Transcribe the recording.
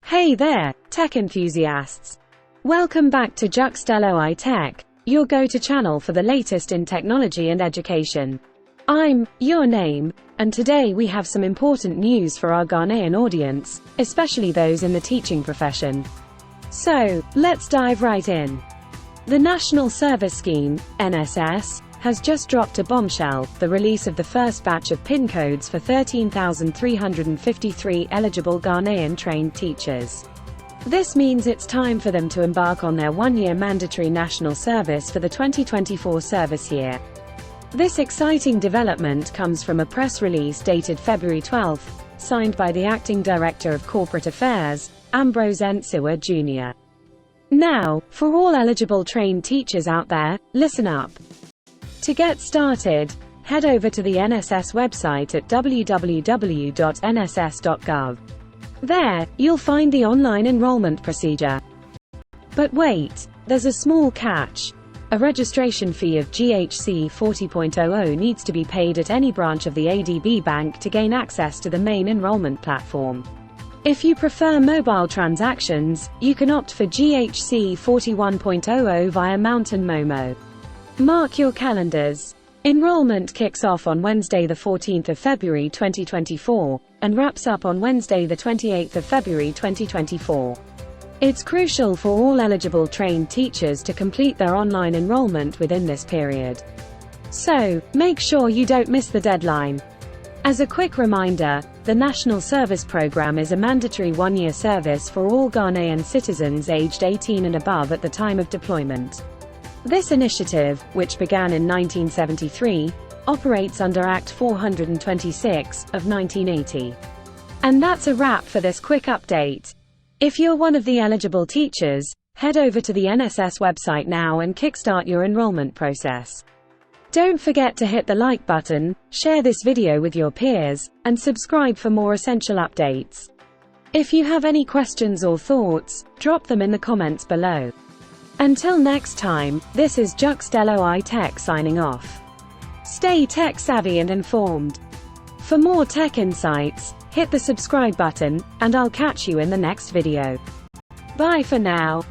Hey there, tech enthusiasts! Welcome back to Juxteloi Tech, your go-to channel for the latest in technology and education. I'm your name, and today we have some important news for our Ghanaian audience, especially those in the teaching profession. So, let's dive right in. The National Service Scheme, NSS, has just dropped a bombshell, the release of the first batch of PIN codes for 13,353 eligible Ghanaian trained teachers. This means it's time for them to embark on their one-year mandatory national service for the 2024 service year. This exciting development comes from a press release dated February 12, signed by the Acting Director of Corporate Affairs, Ambrose Nsiwa Jr. Now, for all eligible trained teachers out there, listen up. To get started, head over to the NSS website at www.nss.gov. There, you'll find the online enrollment procedure. But wait, there's a small catch. A registration fee of GHC 40.00 needs to be paid at any branch of the ADB Bank to gain access to the main enrollment platform. If you prefer mobile transactions, you can opt for GHC 41.00 via Mountain Momo. Mark your calendars. Enrollment kicks off on Wednesday the 14th of February 2024, and wraps up on Wednesday the 28th of February 2024. It's crucial for all eligible trained teachers to complete their online enrollment within this period. So, make sure you don't miss the deadline. As a quick reminder, the National Service Program is a mandatory one-year service for all Ghanaian citizens aged 18 and above at the time of deployment. This initiative, which began in 1973, operates under Act 426 of 1980. And that's a wrap for this quick update. If you're one of the eligible teachers, head over to the NSS website now and kickstart your enrollment process. Don't forget to hit the like button, share this video with your peers, and subscribe for more essential updates. If you have any questions or thoughts, drop them in the comments below. Until next time, this is Juxteloi Tech signing off. Stay tech-savvy and informed. For more tech insights, hit the subscribe button, and I'll catch you in the next video. Bye for now.